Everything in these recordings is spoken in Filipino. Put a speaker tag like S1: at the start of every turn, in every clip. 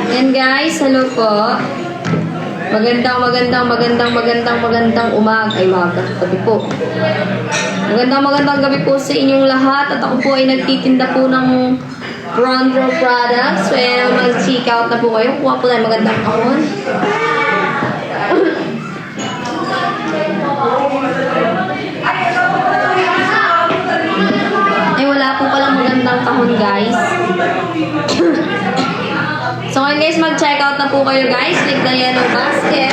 S1: Yan guys, hello po. Magandang umaga. Ay, gabi po. Magandang gabi po sa inyong lahat. At ako po ay nagtitinda po ng front row products. So, mag-check out na po kayo. Kuha po tayo magandang kahon. Ay, wala po palang magandang kahon, guys. So ngayon guys, mag-check out na po kayo guys. Click the yellow basket.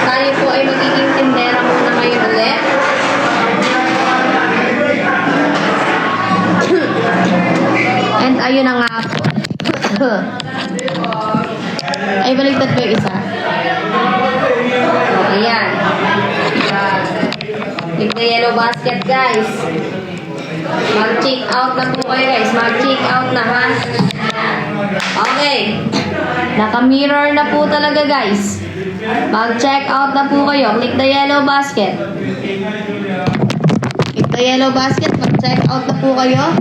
S1: Tayo po ay magiging tindera muna ngayon ulit. And ayun na nga po. Ay, baligtad ko yung isa. Ayan. Click the yellow basket guys. Mag-check out na po kayo guys. Mag-check out na ha. Okay. Naka-mirror na po talaga guys. Mag-check out na po kayo. Click the yellow basket. Click the yellow basket. Mag-check out na po kayo.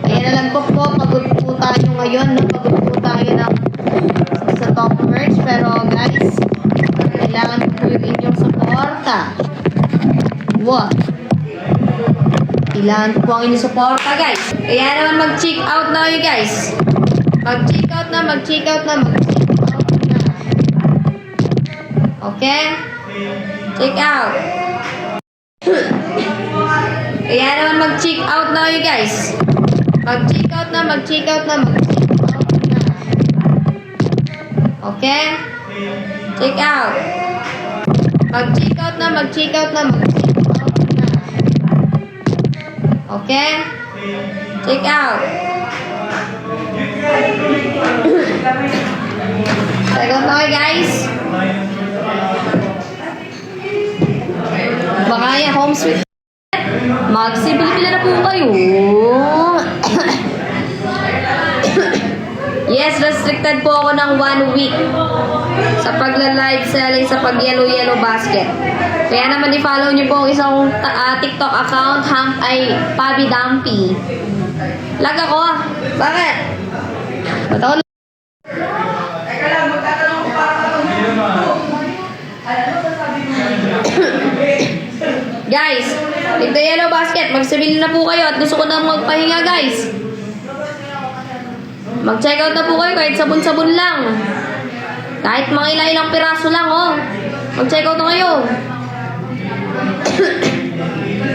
S1: Ayan na lang po. Pagod po tayo ngayon. No? Pagod po tayo sa top merch. Pero guys, kailangan po yung inyong suporta. What? Kailangan po ang inyong suporta guys. Kaya naman mag-check out na kayo guys. Mag-check out na. Okay? Check out. Kaya naman mag-check out na kayo guys. Mag-check out na. Okay? Check out. Mag-check out na. Okay? Check out. Second na guys. Baka yan, home sweet. Magsibili-pila na po kayo. Yes, restricted po ako ng 1 week sa pagla-live selling sa pag-yellow basket. Kaya naman i-follow nyo po ang isang TikTok account, Pabi Dumpy. Lag ako. Bakit? Ba't ako? Guys, click the yellow basket. Magsabili na po kayo at gusto ko na magpahinga guys. Mag-check out na po kayo kahit sabon-sabon lang. Kahit mga ilang piraso lang oh. Mag-check out na kayo.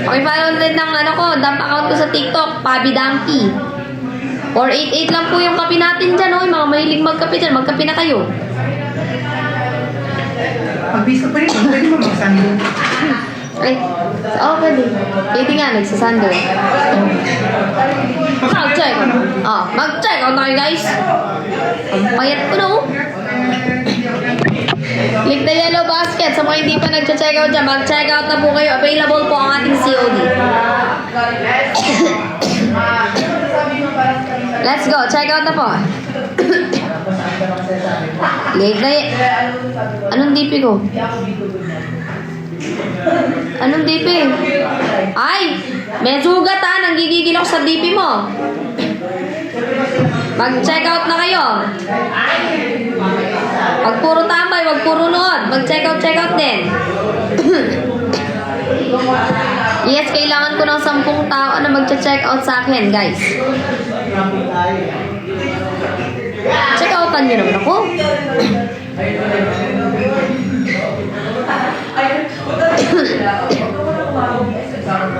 S1: Pakipollow din ng dump account ko sa TikTok, Pabi Dumpy. 488 lang po yung kape natin dyan, oh. Yung mga mahilig magkape dyan, magkape na kayo.
S2: Pag-bis ka pa rin, pwede mo magsando.
S1: Ay, pwede. Pwede nga, nagsasando. Mag-check. Mag-check out na kayo, guys. Ang payat ko na, oh. Click the yellow basket. Sa mga hindi pa nag-check out dyan, mag-check out na po kayo. Available po ang ating COD. Let's go. Check out na po. Click the... Anong DP ko? Anong DP? Ay! May sugat ha. Nanggigigil ako sa DP mo. Mag-check out na kayo. Wag puro tambay, wag puro nood. Mag-check out din. Yes, kailangan ko ng 10 tao na mag-check out sa akin, guys. Check outan nyo naman ako.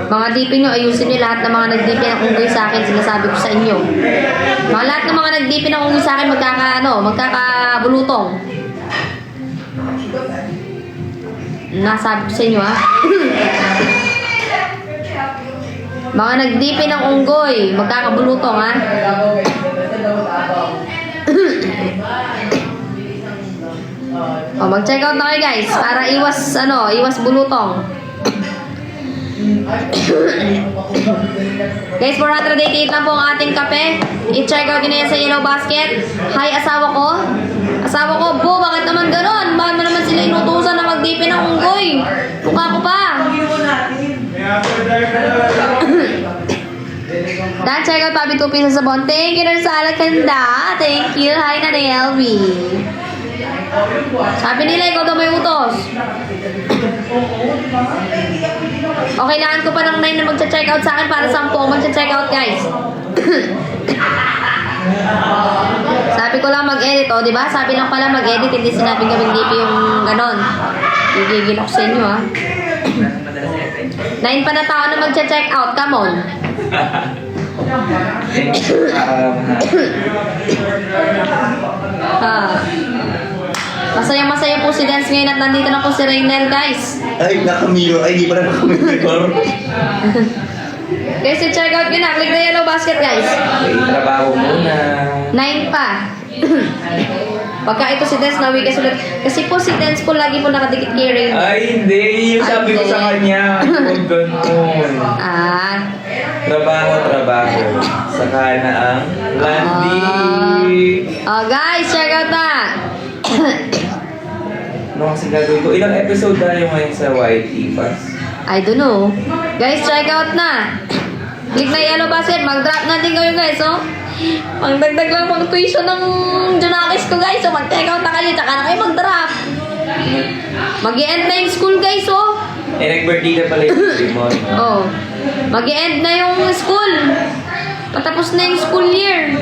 S1: Mga DP nyo, ayusin nyo lahat ng mga nag-DP ng unggoy sa akin. Sinasabi ko sa inyo. Lahat ng mga nag-DP ng unggoy sa akin magkakabulutong. Nasabi ko sa inyo ha. Mga nag-DP ng unggoy, magkakabulutong ha. Mag-check out na kayo guys para iwas bulutong. Guys, 488 lang po ang ating kape. I-check out nyo na yan sa yellow basket. Hi, asawa ko. Bo, bakit naman ganon? Bakit mo naman sila inutusan na mag-DP ng unggoy? Mukha ko pa. Dan, check out Pabi 2 pieces sabon. Thank you, Narsala Kanda. Thank you. Hi, Nanay LV. Sabi nila, ikaw daw may utos. O, kailangan ko pa ng 9 na magcha-check out sa akin para 10 ang magcha-check out, guys. Sabi ko lang mag-edit, o, diba? Sabi lang pala mag-edit, hindi sinabing gawing DP yung ganon. Gigigil ako sa inyo, ha? 9 pa na tao na magcha-check out, come on. Masaya-masaya po si Dance ngayon at nandito na po si Raynel, guys.
S3: Ay, nakamiro. Ay, di pa na nakamiro.
S1: Guys, check out yun na. Click na yellow basket, guys.
S3: Ay, trabaho muna.
S1: 9 pa. Pagka ito si Dance, nawi kasi ulit. Kasi po si Dance po lagi po nakadikit kay Raynel.
S3: Ay, hindi. Yung sabi ko sa kanya. Huwag ganun. Trabaho. Saka na ang landing.
S1: Guys, check out na.
S3: Ano kasi gagawin ko? Ilang episode tayo ngayon sa YT Pass?
S1: I don't know. Guys, check out na. Click na yellow basket. Mag-drop natin kayo, guys, oh. Magdagdag lang pang tuition ng Junakis ko, guys. So, mag-check out na kayo. Tsaka na kayo mag-drop. Mag-i-end na yung school, guys, oh.
S3: Eh, nag-birthday na pala yung Simon.
S1: Oh. Mag-i-end na yung school. Patapos na yung school year.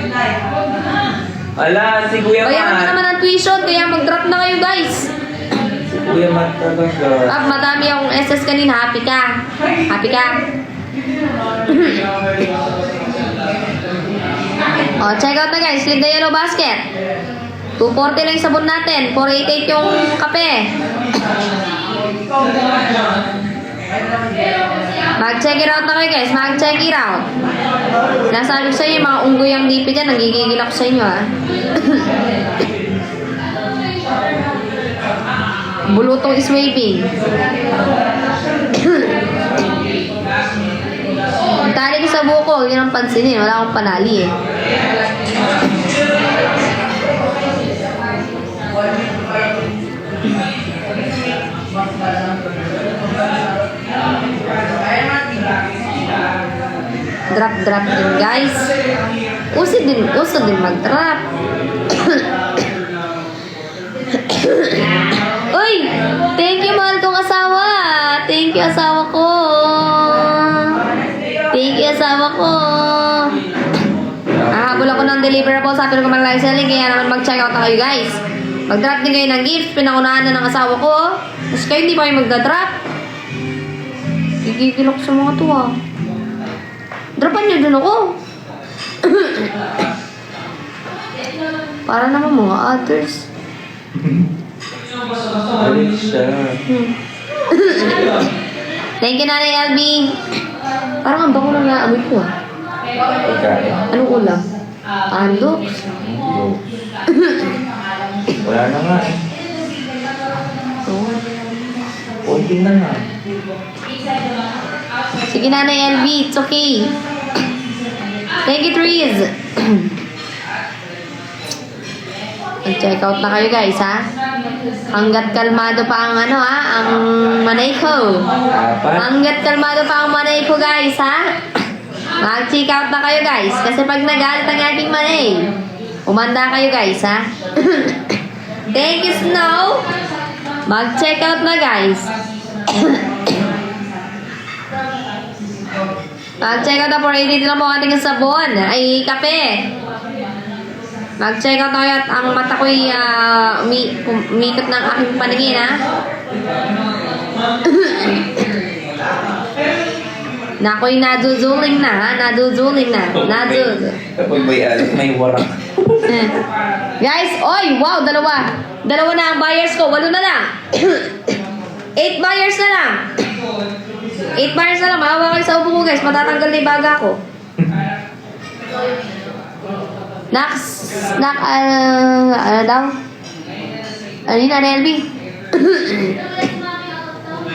S3: Ala, si Kuya
S1: Bayaran na
S3: Matt.
S1: naman ang tuition, kaya mag-drop na kayo, guys.
S3: Si Kuya Matt talaga.
S1: Madami akong SS kanina. Happy ka. Happy ka. Oh, check out na, guys. Click the yellow basket. 240 lang yung sabon natin. 488 yung kape. Mag-check it out na kayo, guys. Mag-check it out. Nasabi ko sa inyo, yung mga unggoy ang DP dyan. Nagigigil ako sa inyo, ha. Bulutong is waving. Ang tali ko sa buko, huwag nyo nang pansinin. Wala akong panali, eh. Drop din, guys. Uso din mag-drop. Uy! Thank you, mahal kong asawa. Thank you, asawa ko. Thank you, asawa ko. Habol ako ng deliverable sa atin ko mag-live selling, kaya naman mag-check out na kayo, guys. Mag-drop din kayo ng gifts. Pinangunahan na ng asawa ko. Tapos kayo hindi pa kayo mag-drop. Gigigil ako sa mga tuwa. Dropan nyo dun ako. Para naman mga others.
S3: Ayun siya.
S1: Thank you, Nanay LB. Parang ang bango lang naamoy ko, ah.
S3: Pagkain.
S1: Anong ulam? Ando?
S3: Wala na nga eh.
S1: Oh.
S3: Konti na nga.
S1: Sige, Nanay LB. It's okay. Thank you, Trees. Mag-check out na kayo, guys, ha? Hanggat kalmado pa ang ang manay ko.
S3: Apat.
S1: Hanggat kalmado pa ang manay ko, guys, ha? Mag-check out na kayo, guys. Kasi pag nagalit ang aking manay, umanda kayo, guys, ha? Thank you, Snow. Mag-check out na, guys. Mag-check out na po. Dito na po ating sabon. Ay, kape. Mag-check out na kayo at ang mata ko'y umikot ng aking paningin, ha? Nako'y naduduling na, ha? Naduduling na.
S3: Kapag may alas, may warak.
S1: Guys, oy, wow, dalawa. Dalawa na ang buyers ko. 8 na lang. 8 buyers na lang. 8 buyers na lang. Mahawa kayo sa upo ko, guys. Matatanggal na yung baga ko. Ano daw? Ano yun, LB?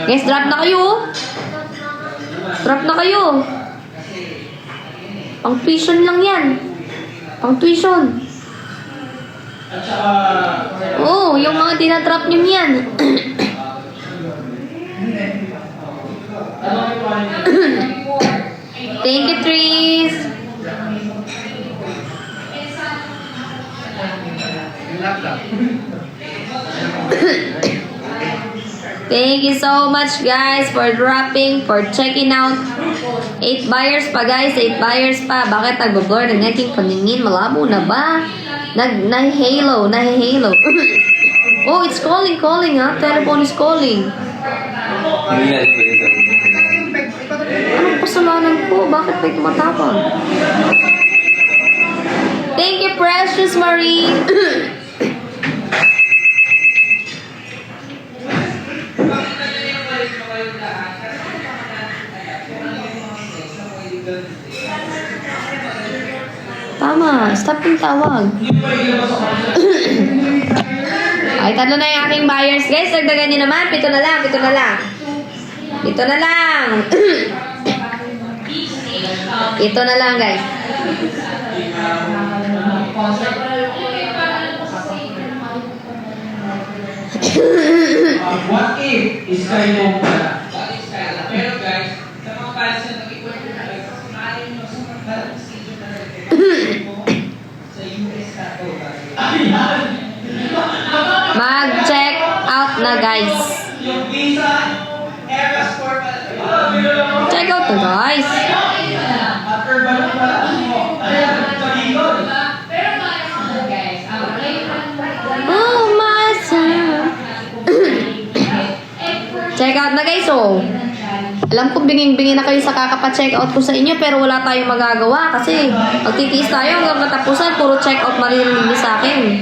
S1: Guys, drop na kayo. Drop na kayo. Pang tuition lang yan. Pang tuition. Oh, yung mga dinadrop nyo yan. Thank you, Tris. Thank you so much, guys, for dropping, for checking out. 8 buyers pa, guys. 8 buyers pa. Bakit nagbo-blur ng aking paningin? Malabo na ba? Nahi-halo. Oh, it's calling, ha? Telephone is calling.
S3: Hindi natin pwede sabihin.
S1: Anong kasalanan ko? Bakit may tumatapang? Thank you, Precious Marie. Tama, stop yung tawag. Ay, tatlo na yung aking buyers. Guys, dagdagan nyo naman. 7 na lang. Ito na lang, guys.
S4: What if is kayo pala? Pero guys, sa mga fans na nag-ipon ko na guys, sumali nyo sa mga parang season na sa US na to.
S1: Mag-check out na, guys.
S4: Yung visa, Eras for
S1: Check out na, guys.
S4: after balong pala mo. Ayan, pag-ikot.
S1: Oh, my son. Check out na, guys, oh. Alam ko, binging-bingin na kayo sa kakapa-check out ko sa inyo, pero wala tayong magagawa kasi magtitiis tayo hanggang katapusan, puro check out maririnig sa akin.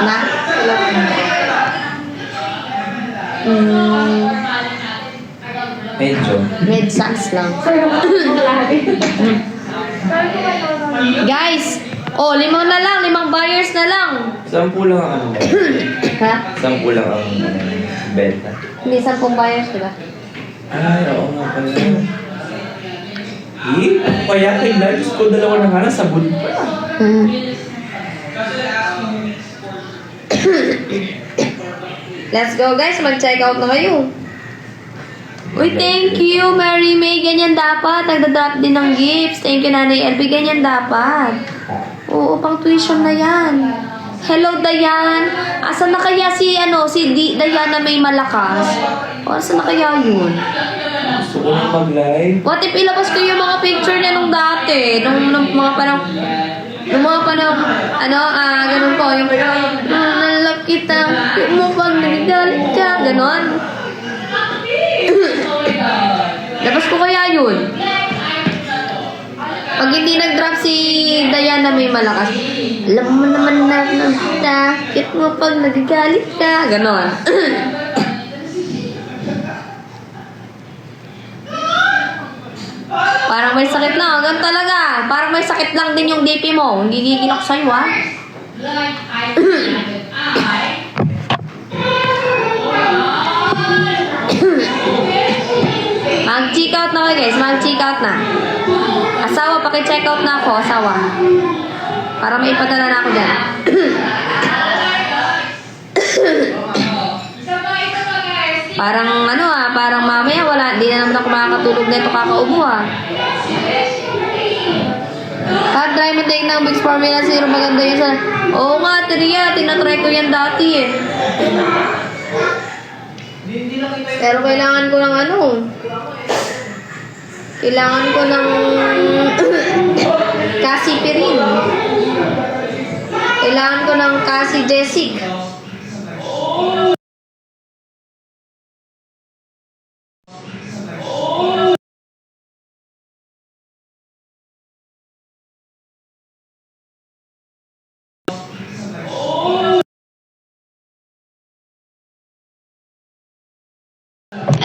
S1: Na?
S3: Medyo.
S1: Med-sans lang. Guys, oh, 5 na lang, 5 buyers na lang.
S3: 10 lang ang ano.
S1: Ha?
S3: 10 lang ang benta.
S1: Hindi 10 buyers, diba?
S3: Ay, oo nga pala. Kaya kay Diyos ko, 2 na nga sabon pa.
S1: Let's go, guys. Mag-check out na kayo. Uy, thank you, Mary May. Ganyan dapat. Nagda-drop din ng gifts. Thank you, Nanay LB. Ganyan dapat. Oo, pang tuition na yan. Hello, Dayan. Asan na kaya si Diana May Malakas? O, asan na kaya yun?
S3: Gusto ko na mag-live.
S1: What if ilabas ko yung mga picture niya nung dati? Nung mga panahon, ganun po, yung nalap kita, mo pag nagagalit ka, ganon. Labas ko kaya yun? Pag hindi nag-drop si Diana May Malakas, alam mo naman na takit mo pag nagagalit ka, ganon. Parang may sakit lang. Ganun talaga. Parang may sakit lang din yung DP mo. Hindi gigil ako sa'yo, ha? Mag-check out na kayo, guys. Mag-check out na. Asawa, paki-check out na ako. Asawa. Para may ipadala na ako dyan. Parang parang mamaya wala, di na naman ako makakatulog na ito kakaubo Try mo take ng Big Formula Zero, maganda yun sa... Oo nga, Tria, tinatry ko yan dati eh. Pero kailangan ko ng kailangan ko ng Cassie Pirin. Kailangan ko ng Cassie Jessic.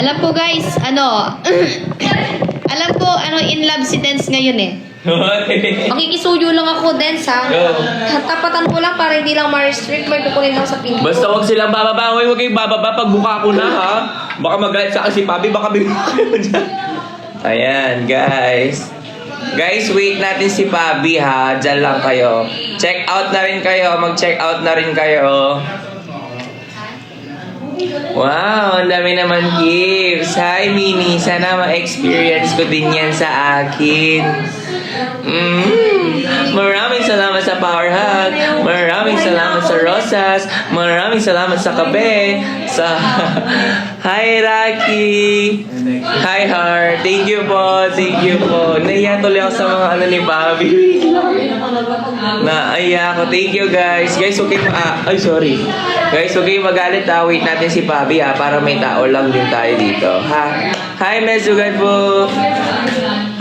S1: Alam ko guys, alam ko in love si Dance ngayon eh. Makikisuyo lang ako, Dance ha. Tapatan ko lang para hindi lang ma-restrict, may kukunin lang sa pinto.
S3: Basta wag silang bababa. Huwag kayong bababa pag mukha ko na, ha? Baka magalit sa akin si Papi, baka Ayan, guys. Guys, wait natin si Pabi, ha? Diyan lang kayo. Check out na rin kayo. Mag-check out na rin kayo. Wow, ang dami naman gifts. Hi, Mini. Sana ma-experience ko din yan sa akin. Maraming salamat sa Power Hug. Maraming salamat sa rosas. Maraming salamat sa kape. Hi, Rocky. Hi, Heart. Thank you po. Thank you po. Naiya tuloy ako sa mga ano ni Bobby. Naiya ako. Thank you, guys. Guys, okay ay, sorry. Guys, okay magalit ha. Wait natin si Bobby ha. Para may tao lang din tayo dito. Ha? Hi, Mesugan po.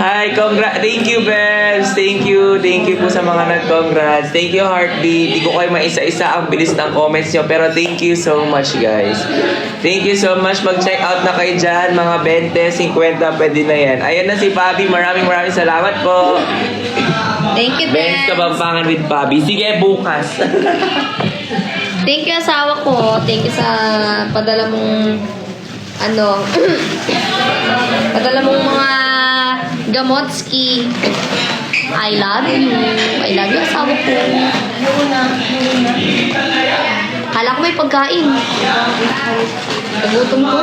S3: Hi, thank you, Bebs. Thank you. Thank you po sa mga nag-congrats. Thank you, Heartbeat. Di ko kayo maisa-isa ang bilis ng comments nyo. Pero thank you so much, guys. Thank you so much. Mag-check out na kayo dyan. Mga 20, 50, pwede na yan. Ayan na si Bobby. Maraming salamat po.
S1: Thank you,
S3: Benz
S1: Benz.
S3: Kabampangan with Bobby. Sige, bukas.
S1: Thank you, asawa ko. Thank you sa padala mong padala mong mga gamotski. I love you. I love you, asawa ko. Kala ko may pagkain. Nagutom ko.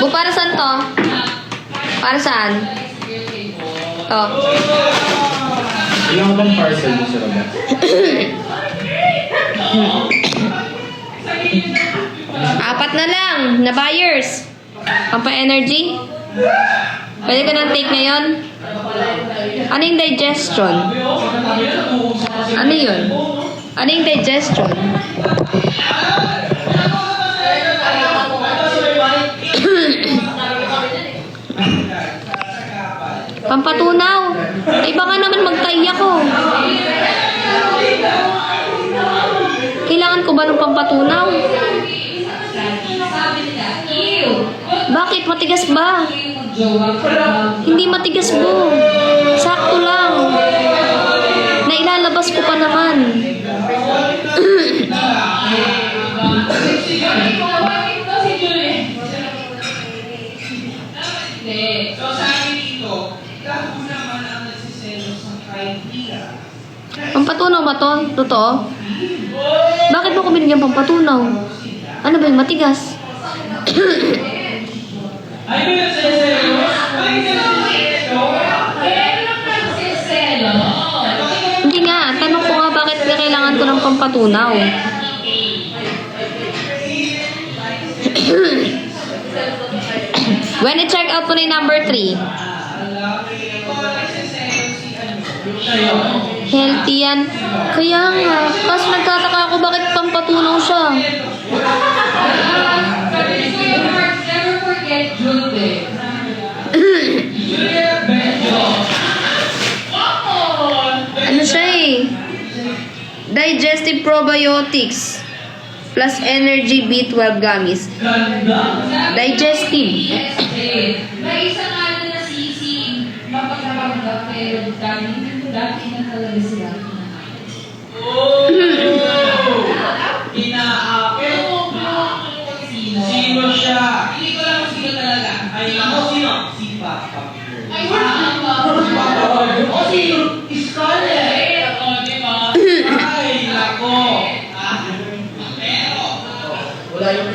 S1: Bu, para saan to? Para saan? To.
S2: Ilang bang parcel mo sa labas?
S1: Apat na lang na buyers. Pampa-energy. Pwede ko nang take ngayon. Ano yung digestion? Ano yun? Ano yung digestion? Pampatunaw. Ay baka naman magtay ako. Kailangan ko ba ng pampatunaw? Bakit? Matigas ba? Hindi matigas po. Sakto lang. Nailalabas ko pa naman.
S4: So sabi dito, ikaw naman ang nagsiselos ng kaibigan.
S1: Pampatunaw ba to? Totoo? Bakit mo ko binigyan pampatunaw? Ano ba yung matigas?
S4: Ay, may nagsiselos? Ay, nagsiselos?
S1: Hindi nga. Tanong ko nga bakit kailangan ko ng pampatunaw. When i-check out ko na yung number 3. Healthy yan. Kaya nga. Kasi nagtataka ako bakit pampatunaw siya.
S4: Never forget Julie.
S1: Ano siya eh? Digestive probiotics plus energy B12 gummies. Digestive.
S5: May isa nga na nasising mapagkapanggap pero dati na talaga sila.
S4: Sino siya? Hindi ko lang sino talaga. Ay, ako sino? Si Papa.
S5: Ay, wala.
S4: O si Scarlett. O, di ba? Ay, lako. Pero, wala yung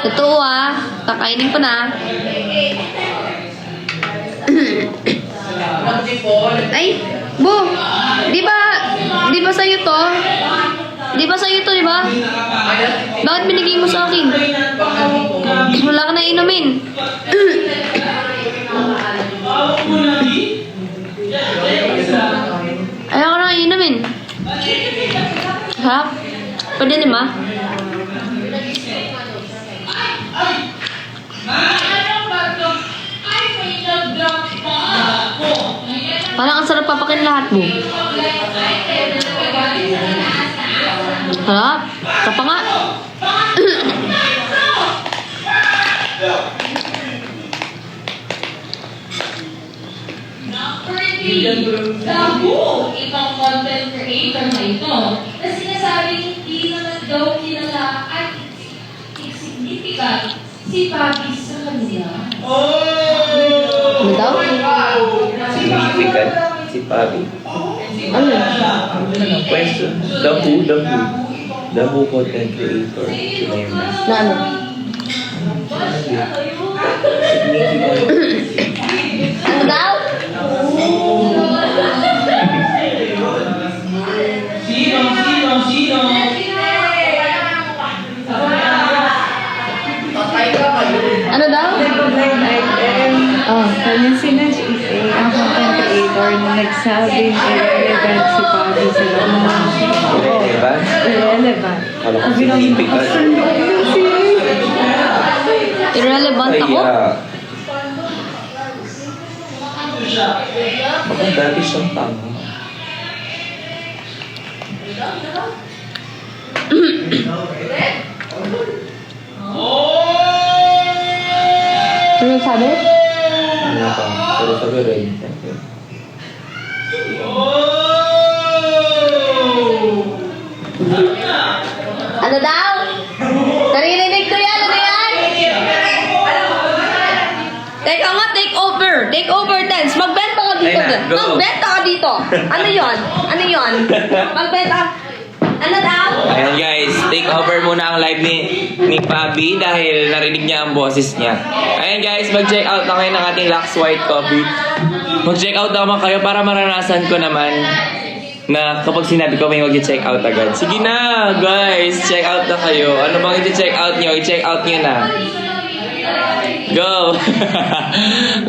S1: Totoo ah. Kakainin ko na. Ay, Bu, di ba sa'yo to? Di ba sa'yo to, di ba? Bakit binigay mo sa akin? Wala ka na inumin. Ayaw ka na inumin. Ha? Pwede ni ma? Parang ang sarap papakin lahat mo. Harap? Ito pa nga.
S5: Ibang content creator na ito na sinasabing hindi naman daw kilala at insignificant si Pabi sa kanila.
S1: Ano daw?
S3: Significant si Pabi.
S1: Ano?
S3: Question. The Who content creator. Sinema.
S1: Na ano?
S3: Significant.
S1: Ano daw?
S4: Sino?
S1: Ano daw?
S6: Line item.
S1: Oh.
S6: Kanya sinach is ang content creator na nagsabing irrelevant si Pabi sa laman.
S3: Irrelevant?
S6: Irrelevant.
S3: Kala ko
S6: Sabi ng
S3: significant.
S1: Irrelevant ako?
S3: Baka dati siyang tanga.
S1: Ano sabi?
S3: Ano pa? Pero sabi rin.
S1: Ano daw? Naririnig ko yan! Ano yan? Teka nga, take over. Take over dance. Magbenta ka dito.
S3: Ayun na, go.
S1: Magbenta ka dito. Ano yon? Ano yon? Magbenta ka. Ano daw?
S3: Ayan guys, take over muna ang live ni Pabi dahil narinig niya ang boses niya. Ayan guys, mag-check out na kayo ng ating Lux White Coffee. Mag-check out naman kayo para maranasan ko naman na kapag sinabi ko may mag-check out agad. Sige na guys, check out na kayo. Ano bang i-check out nyo? I-check out nyo na. Go!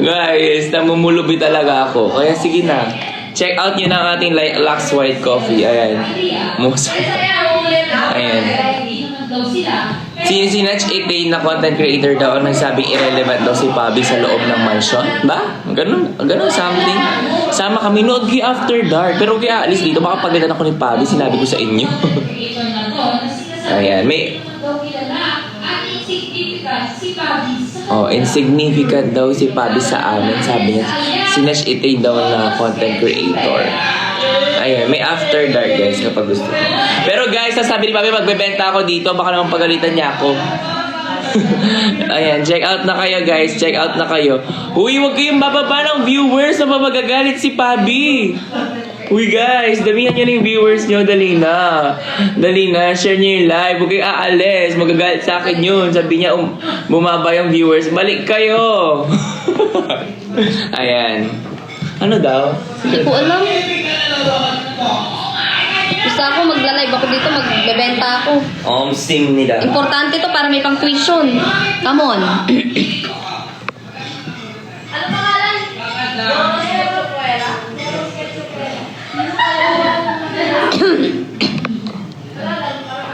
S3: Guys, namumulubi talaga ako. Kaya sige na. Check out nyo na ang ating Lux White Coffee. Ayan. Musa. Ayan. Sinach 18 na content creator daw ang nagsabing irrelevant daw si Pabi sa loob ng mansion. Ba? Ganun something. Sama kami nood kay After Dark. Pero kaya alis dito, baka pagalitan ako ni Pabi, sinabi ko sa inyo. Ayan. May... insignificant daw si Pabi sa amin. Sabi niya, Sinach 18 daw na content creator. Ayan, may After Dark guys kapag gusto mo. Pero guys, sasabi ni Pabi, magbebenta ako dito. Baka naman pagalitan niya ako. Ayan, check out na kayo guys. Check out na kayo. Uy, huwag kayong bababa ng viewers na magagalit si Pabi. Uy guys, damihan nyo na yung viewers nyo. Dali na. Dali na, share nyo yung live. Huwag kayong aalis. Magagalit sa akin yun. Sabi niya, bumaba yung viewers. Balik kayo. Ayan. Ano daw?
S1: Hindi ko alam. Gusto ako magla-live ako dito, magbebenta ako.
S3: Sing nila.
S1: Importante to para may pang tuition. Come on. Ano pangalan?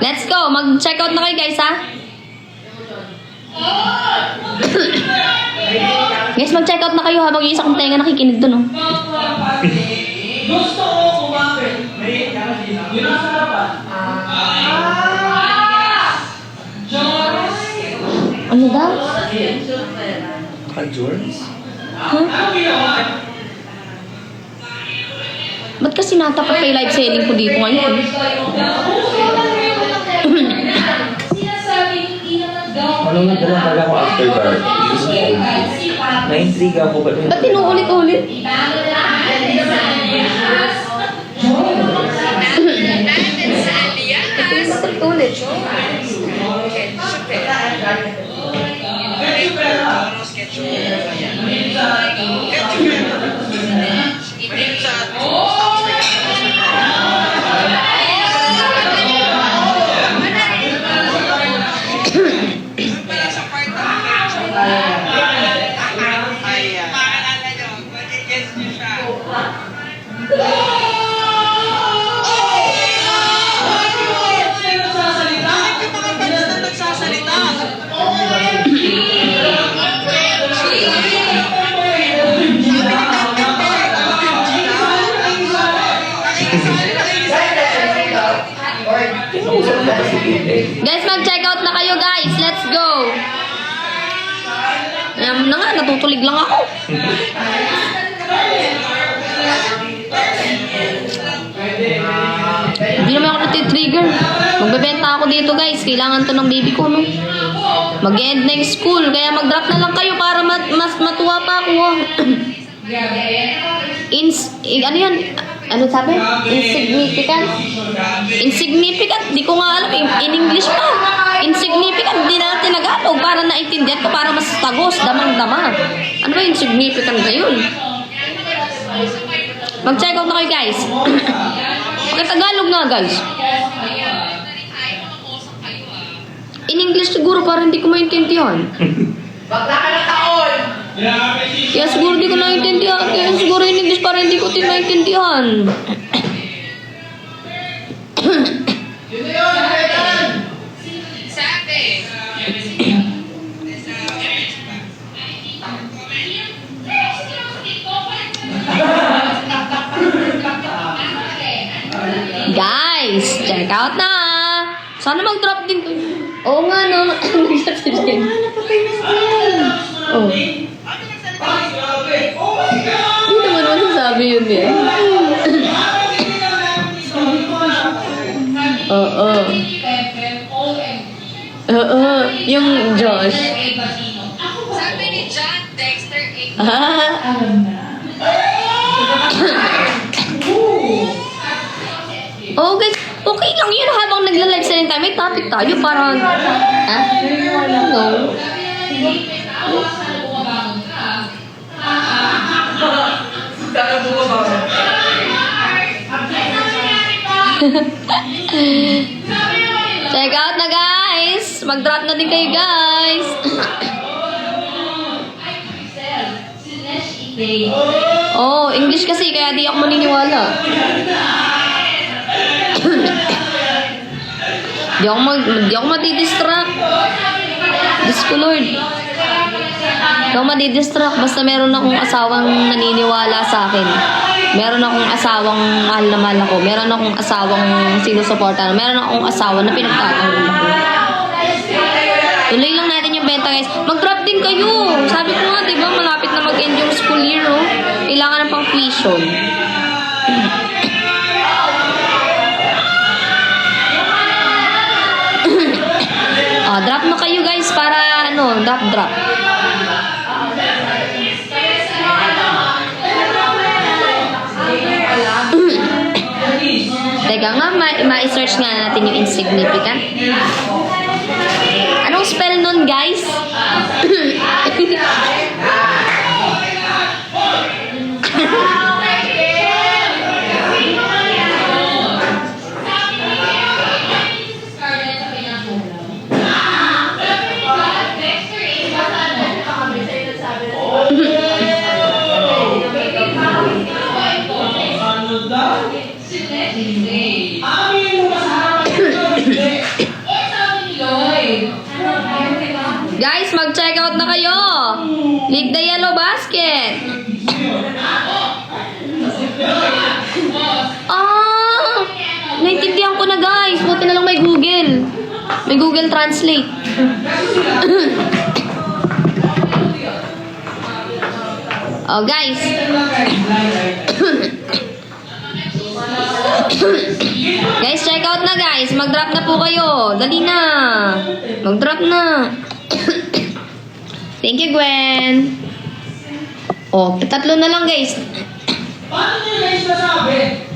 S1: Let's go. Mag-check out na kayo guys ha. Guys, mag-check out na kayo habang yung isa kong tenga nakikinig dun oh.
S4: Gusto ko kumapit. Yun ang sarapan.
S1: Ano daw?
S3: Ka-Jorns?
S1: Huh? Ba't kasi natapat pa yung live selling ko dito ngayon?
S3: Ano nga dala pala ko After Dark? Na-intriga ako ba?
S1: Ba't tinuulit-ulit? Ulit. Guys, mag-check out na kayo guys. Let's go. Ayan na nga, natutulig lang ako. Hindi naman ako natitrigger. Magbebenta ako dito guys. Kailangan to ng baby ko, no? Mag-end na yung school, kaya mag-drop na lang kayo para mas matuwa pa ako. Ano yan? Ano sabi? Insignificant? Insignificant? Di ko nga alam. In English pa. Insignificant. Di na Tagalog para naintindihan ko, para mas tagos, damang-dama. Ano ba insignificant na yun? Mag-check out na kayo, guys. Tagalog nga, guys. In English siguro para hindi ko maintindihan. Kaya siguro di ko naintindihan. Kaya siguro in English para hindi ko maintindihan. Guys, check out na. Sana mag-drop din ko. Oo nga, no. Oh. Hindi naman masasabi yun eh. Oo. Oo. Yung Josh.
S5: Sabi ni John Dexter
S1: Oh guys, okay lang yun habang nagla-live sa tayo. May topic tayo para... Ha? No. Check out na guys! Mag-drop na din kayo guys! Oh, English kasi kaya di ako maniniwala. Di ako madidistract. Diyos ko Lord. Di ako madidistract. Basta meron akong asawang naniniwala sa akin. Meron akong asawang mahal na mahal ako. Meron akong asawang sinusuportan. Meron akong asawa na pinagtatanggol ako. Tuloy lang natin yung benta guys. Mag-drop din kayo. Sabi ko nga, diba, malapit na mag-end yung school year, oh. Kailangan ng pang tuition. Drop na kayo guys para ano, drop. Teka nga, ma-search nga natin yung insignificant. Anong spell nun guys? Guys, mag-check out na kayo. League the Yellow Basket. Naintindihan ko na guys. Buti na lang may Google. May Google Translate. Oh, guys. Guys, check out na guys. Mag-drop na po kayo. Dali na. Mag-drop na. Thank you, Gwen. Oh, 3 na lang guys.
S4: Paano niya guys nasabi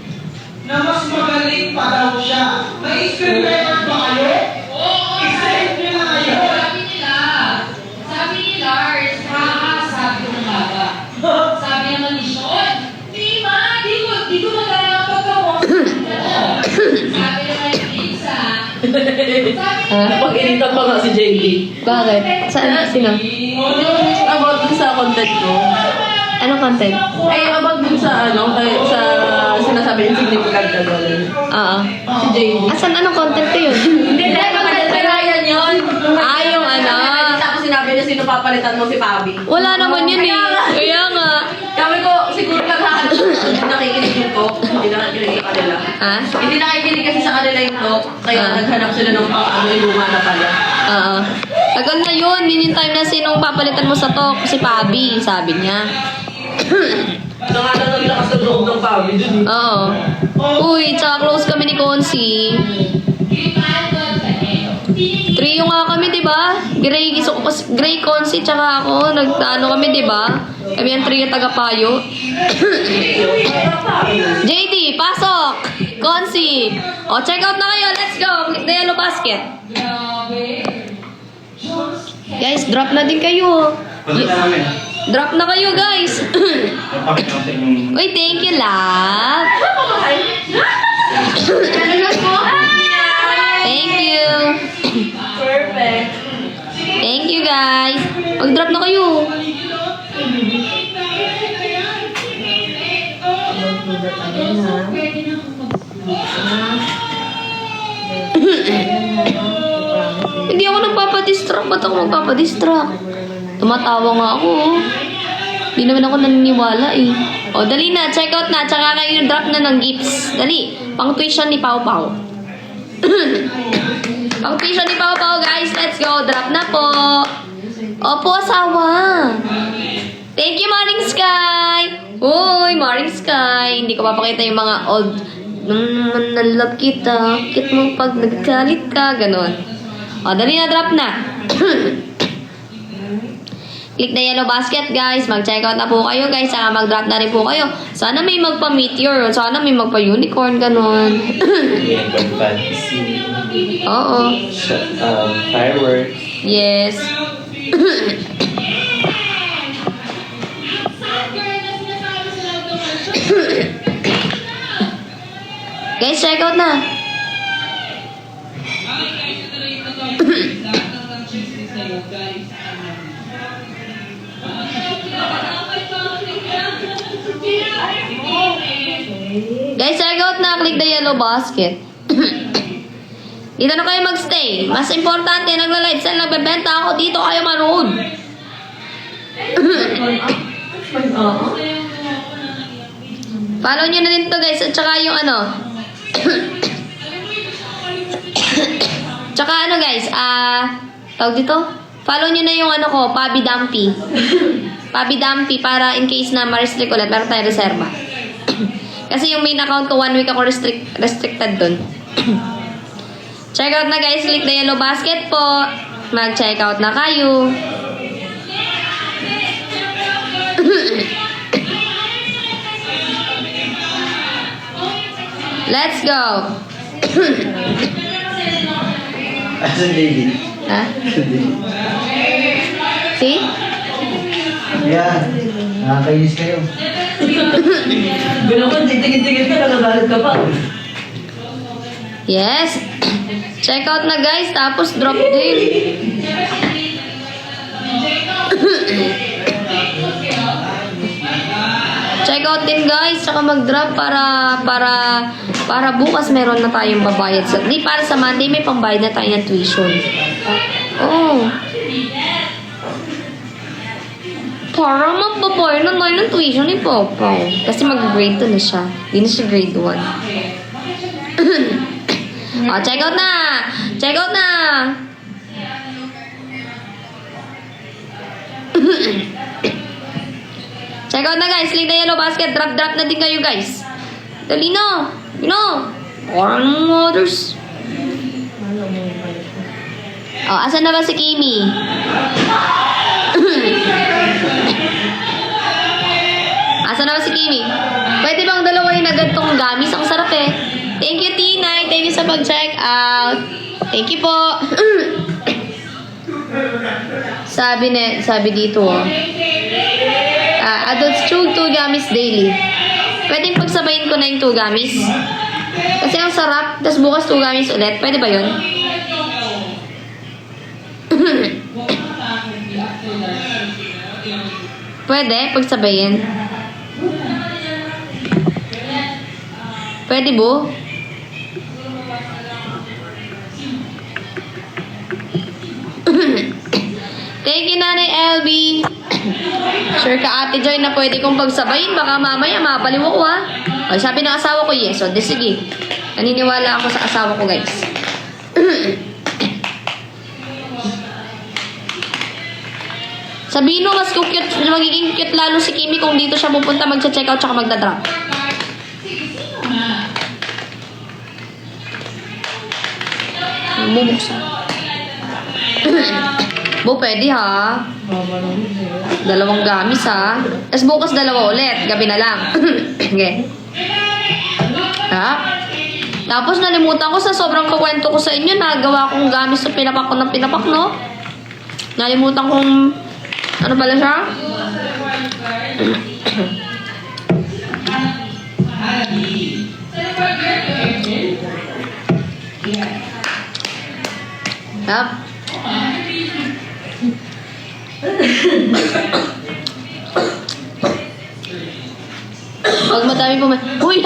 S4: na mas magaling pa daw siya? May experiment ba kayo?
S5: Oo!
S4: I-send niyo na kayo.
S5: Sabi ni Lars, sabi ko ng baba. Sabi naman ni Sean, di ko nagaya pagkamo. Sabi naman ni Lisa.
S6: Pag-initan pa nga si JD.
S1: Bakit? Saan? Sino?
S6: About dun sa content ko.
S1: Anong content?
S6: Ay, about dun sa sa sinasabi insignificant na gawin.
S1: Oo.
S6: Si JD.
S1: Asan anong content ko yun?
S6: Hindi, content na yan yun.
S1: Yung ano.
S6: Tapos sinabi niya sino papalitan mo si Pabi.
S1: Wala naman yun eh. Kaya nga.
S6: Kami ko, siguro naghahanap hindi nakikinig yung talk. Hindi nakikinig sa kanila.
S1: Ha?
S6: Hindi nakikinig kasi sa kanila yung talk. Kaya naghanap sila ng yung luma na pala.
S1: Oo. Tagal na yun. Yun yung time na sinong papalitan mo sa talk. Si Pabi, sabi niya.
S6: Nangalan ng lakas ng loob ng Pabi dun.
S1: Oo. Uy, tsaka close kami ni Consi. Trio nga kami, di ba? Gray Consi, tsaka ako. Nagtaano kami, di ba? Kami ang trio tagapayo. JD, pasok! Consi! O, check out na kayo. Let's go! Click the yellow basket. Guys, drop na din kayo.
S2: Punta na namin.
S1: Drop na kayo, guys.
S2: Napakita ko sa inyong...
S1: Uy, thank you, love. Thank you.
S6: Perfect.
S1: Thank you, guys. Mag-drop na kayo. Hindi ako nagpapadistract. Ba't ako magpapadistract? Tumatawa nga ako, oh. Hindi naman ako naniniwala, eh. O, dali na. Check out na. Tsaka kayo drop na ng gifts. Dali. Pang tuition ni Pau Pau. Pang tuition ni Pau Pau, guys. Let's go. Drop na po. Opo, asawa. Thank you, Morning Sky. Uy, Morning Sky. Hindi ko papakita yung mga old... Nung nalove kita. Kit mo pag nagkalit ka. Ganon. O, dali na. Drop na. Click the yellow basket, guys. Mag-check out na po kayo, guys. Saka mag-drop na rin po kayo. Sana may magpa-meteor. Sana may magpa-unicorn, ganon.
S3: Unicorn fantasy.
S1: Oo.
S3: Fireworks.
S1: Yes. Guys, check out na. Guys, check out na. Click the yellow basket. Dito na kayo magstay. Mas importante, nagla-live sell, nagbebenta ako dito. Kayo manood. Follow nyo na din to, guys. At saka yung ano. Tsaka ano, guys. Tawag dito. Follow nyo na yung ano ko, Pabi Dumpy. Pabi Dumpy para in case na ma-restrict ulit. Meron tayong reserva. Kasi yung main account ko, 1 week ako restricted dun. Check out na, guys. Click the yellow basket po. Mag-check out na kayo. Let's go.
S2: Asan David?
S1: Ha? See?
S2: Yeah. Nakakainis kayo.
S6: Ganoon, titigil-tigil ka, nagagalit ka pa.
S1: Yes. Check out na, guys. Tapos drop din. Check out din, guys. Tsaka mag-drop para bukas meron na tayong babayad. Di para sa Monday may pambayad na tayo ng tuition. Oh. Para magbabayad na tayo ng tuition ni Papa. Kasi mag-grade 2 na siya. Hindi na siya grade 1. Oh, check out na! Check out na! Check out na, guys. Click the yellow basket. Drop na din kayo, guys. Dali na. You know. Parang others. Oh, asan na ba si Kimi? Asan na ba si Kimi? Pwede bang dalawa yung agad tong gamis? Ang sarap eh. Thank you, Tinay. Thank you sa pag-check out. Thank you po. Sabi dito, oh. Adults chew 2 gamis daily. Pwedeng pagsabayin ko na yung 2 gamis. Kasi ang sarap. Tapos bukas 2 gamis ulit. Pwede ba yun? Pwede pagsabayin. Pwede bo? Thank you, Nanay LB. Sure ka, Ate Joy, na pwede kong pagsabayin. Baka mamaya mabaliw ako, ha? O, sabi ng asawa ko, yes. O, sige. Naniniwala ako sa asawa ko, guys. Sabihin mo, mas cute, magiging cute lalo si Kimi kung dito siya pupunta, magcha-check out, tsaka magdadrop. Bubuksan. Bo, pwede ha. Dalawang gamis ha. Tapos bukas dalawa ulit. Gabi na lang. Okay. Ha? Tapos nalimutan ko sa sobrang kukwento ko sa inyo, nagawa kong gamis sa pinapak ko ng pinapak, no? Nalimutan kong, ano pala siya? Tap. Pag madami po Uy!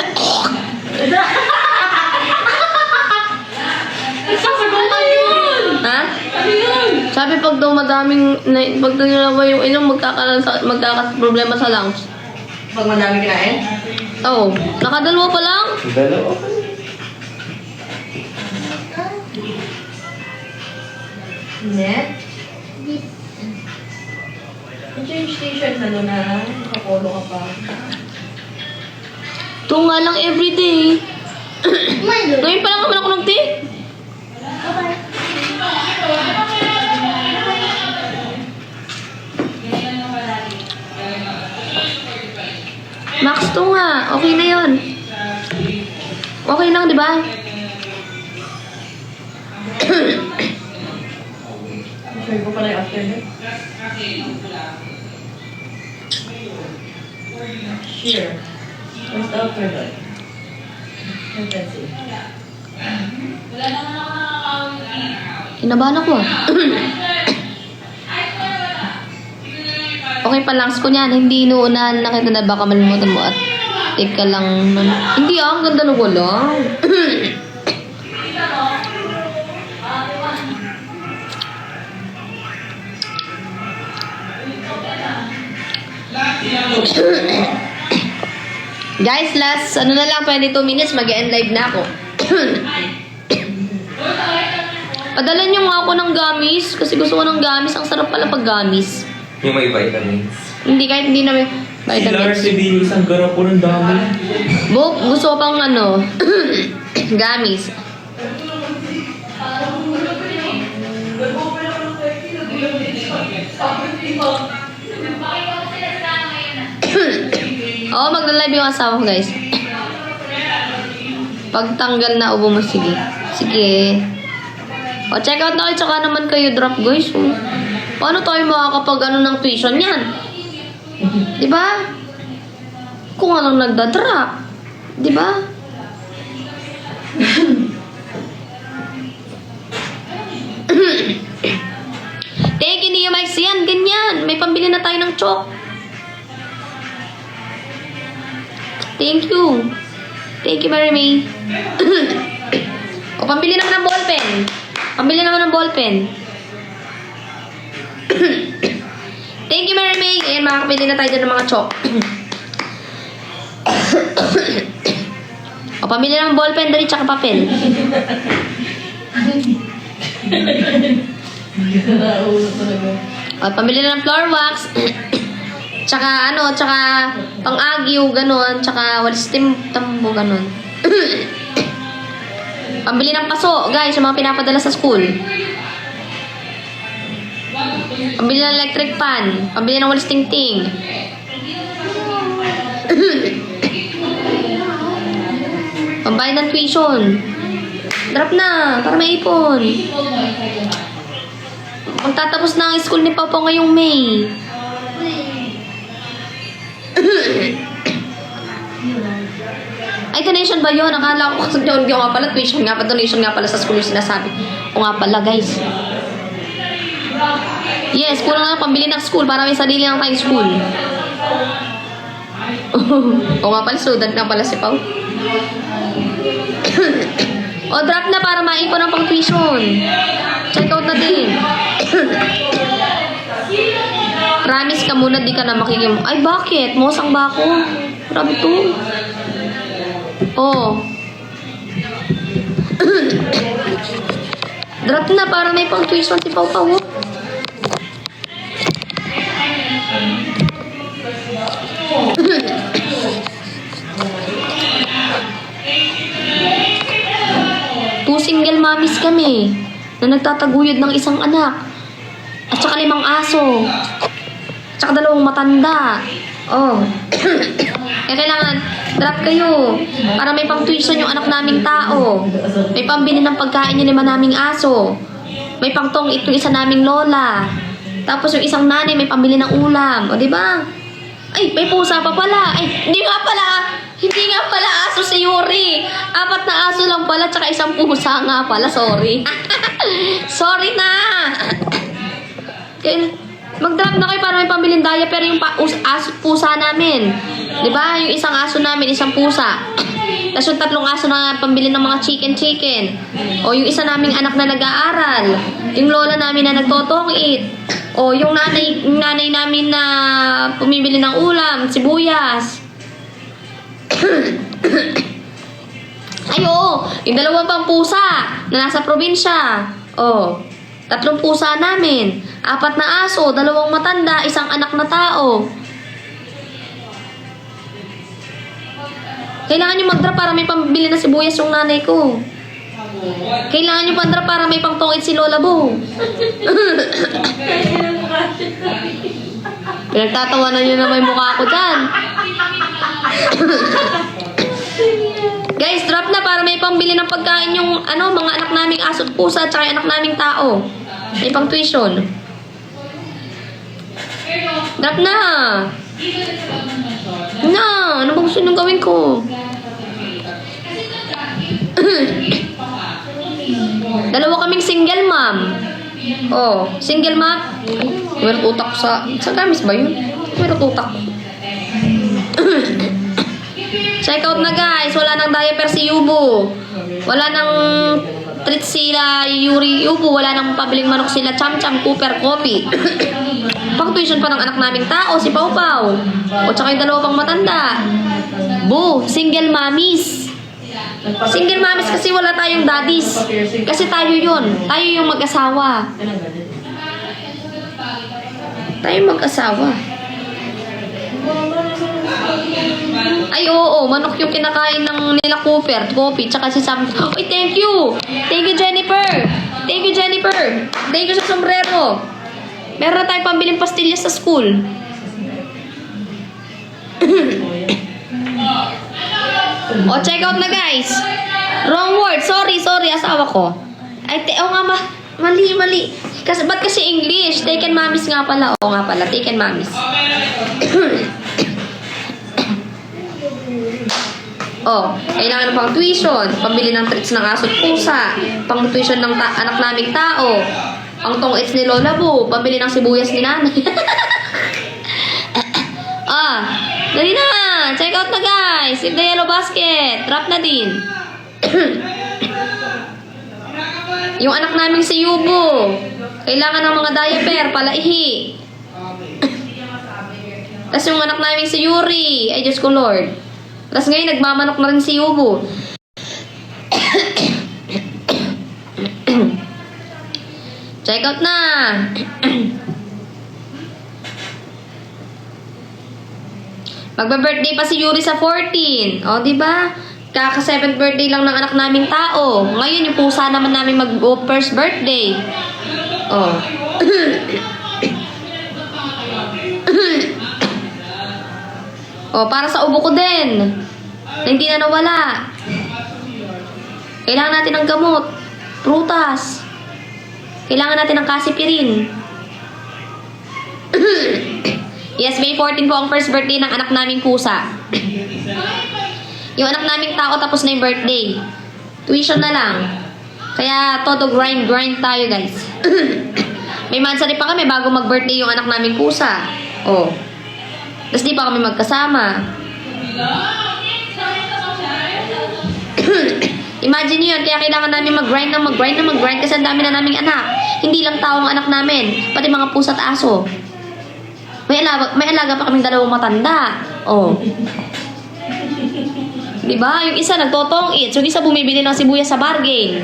S1: Ha? Sabi pag daw madaming, pag dalawa yung inom, magkakaproblema sa lungs.
S6: Pag madami kinain?
S1: Oo. Nakadalawa pa lang?
S3: Dalawa.
S6: Net? Change t-shirt na doon na nakapolo ka pa.
S1: Ito nga lang everyday. Ngayon pa lang naman ako nag-take. Max to nga. Okay na yun. Okay lang, di ba?
S6: Sure ko pala yung after that. Sure. What's the after that? Let's see.
S1: Kinabahan ako ah. Okay pa langs ko niyan. Hindi inuunahan na kita na baka malimutan mo at take ka lang. Hindi ah, ang ganda na wala. Guys, last, ano na lang, 22 minutes, mag-end live na ako. Padala niyo nga ako ng gamis, kasi gusto ko ng gamis. Ang sarap pala pag gamis.
S3: Yung may vitamins.
S1: Hindi, kahit hindi na may
S2: Si
S1: vitamins.
S2: Lars, si Venus, ang garap po ng dami.
S1: Bo, gusto ko pang ano, gamis. Oo, magla-live yung asawa ko, guys. Pagtanggal na ubo mo, sige. Sige. O, check out na kayo, tsaka naman kayo drop, guys. O, paano tayo makakapag ano ng tuition yan? Diba? Kung anong nagda-drop. Diba? Thank you, Nia Mike. Yan, ganyan. May pambili na tayo ng chalk. Thank you. Thank you, Mary May. O, pambili naman ng ballpen. Pambili naman ng ballpen. Thank you, Mary May. Ayan, makakapili na tayo dyan ng mga chalk. O, pambili ng ballpen, dali, tsaka papel. O, pambili na ng floor wax. Tsaka ano, tsaka pang-agyo, ganon. Tsaka walis tambo, ganon. Pambili ng paso, guys, yung mga pinapadala sa school. Pambili ng electric fan. Pambili ng walis ting-ting. Pambayad ng tuition. Drop na, para may ipon. Magtatapos na ang school ni Papa ngayong May. Ay, donation ba yun? Akala ko kasi yun nga pala, tuition nga pa, donation nga pala sa school yung sinasabi. O nga pala, guys. Yes, kulang lang pambili ng school para may sarili lang tayong school. O nga pala, student nga pala si Pao. O, drop na para maipon ang pang-tuition. Check out na din. Promise ka muna, di ka na makikim. Ay, bakit? Mosang ba ako? Grabe to. Oh. Drop na para may pang-tuition si Pau Pau. Two single mommies kami na nagtataguyod ng isang anak. At saka 5 aso. At saka 2 matanda. Oh. Kaya kailangan, drop kayo. Para may pang-tuition yung anak naming tao. May pambili ng pagkain yung 5 naming aso. May pangtong ito isa naming lola. Tapos yung isang nanay may pambili ng ulam. O, diba? Ay, may pusa pa pala. Ay, hindi nga pala aso si Yuri. 4 na aso lang pala, tsaka isang pusa nga pala. Sorry. Sorry na. Mag-drop na kayo para may pambiling diaper yung pusa namin. Diba? Yung isang aso namin, isang pusa. Tapos yung 3 aso na pambili ng mga chicken. O yung isa naming anak na nag-aaral. Yung lola namin na nagtotong-it. O yung nanay namin na pumibili ng ulam, sibuyas. Ay, oo. Yung 2 pang pusa na nasa probinsya. O, 3 pusa namin. 4 na aso, 2 matanda, isang anak na tao. Kailangan nyo mag-drop para may pambili na sibuyas yung nanay ko. Kailangan nyo pa-drop para may pangtongit si Lola Bo. Pinagtatawanan nyo na may mukha ko dyan. Guys, drop na para may pambili ng pagkain yung mga anak naming aso at pusa at saka yung anak naming tao. May pang tuition. Drop na. Ano ba gusto nyo gawin ko? 2 kaming single mom. Oh, single mom. Meron utak sa gamis ba yun? Meron utak. Check out na guys. Wala nang diaper si Yubo. Wala nang treat sila Yuri Yubo. Wala nang pabiling manok sila Cham Cham Cooper Coffee. Pang-tuition pa ng anak naming tao, si Pau Pau. O tsaka yung 2 pang matanda. Bo, single mommies. Single mommies kasi wala tayong daddies. Kasi tayo yun. Tayo yung mag-asawa. Tayo mag-asawa. Ay, oo. Manok yung kinakain ng nila Cooper, Coffee, tsaka si Sam. Ay, thank you. Thank you, Jennifer. Thank you, Jennifer. Thank you sa sombrero. Meron na tayong pambiling pastillas sa school. O, check out na guys. Wrong word. Sorry, asawa ko. Ay, nga mali. Ba't kasi English? Taken mommies nga pala. Oo nga pala, taken mommies. Kailangan ng pang tuition, pambili ng treats ng aso at pusa, pang tuition ng anak naming tao, pang tong-its ni Lola Bo, pambili ng sibuyas ni nanay. Dali na! Check out na guys! Save the yellow basket! Drop na din! Yung anak namin si Yubo, kailangan ng mga diaper, palaihi. Tapos yung anak namin si Yuri, ay Diyos ko Lord. Tapos ngayon, nagmamanok na rin si Yubo. Check out na! Magba-birthday pa si Yuri sa 14. O, diba? Kaka-7th birthday lang ng anak naming tao. Ngayon, yung pusa naman namin mag-first birthday. O. Para sa ubo ko din. Na hindi na nawala. Kailangan natin ng gamot. Prutas. Kailangan natin ng kasipirin. Yes, May 14 po ang first birthday ng anak naming pusa. Yung anak naming tao tapos na yung birthday. Tuition na lang. Kaya todo grind tayo guys. May mansari pa kami bago mag-birthday yung anak naming pusa. Tapos di pa kami magkasama. Imagine yun, kaya kailangan namin mag-grind kasi ang dami na naming anak. Hindi lang tao ang anak namin, pati mga pusa at aso. May alaga pa kaming 2 matanda. Diba? Yung isa nagtotong-its, yung isa bumibili ng sibuyas sa bargain.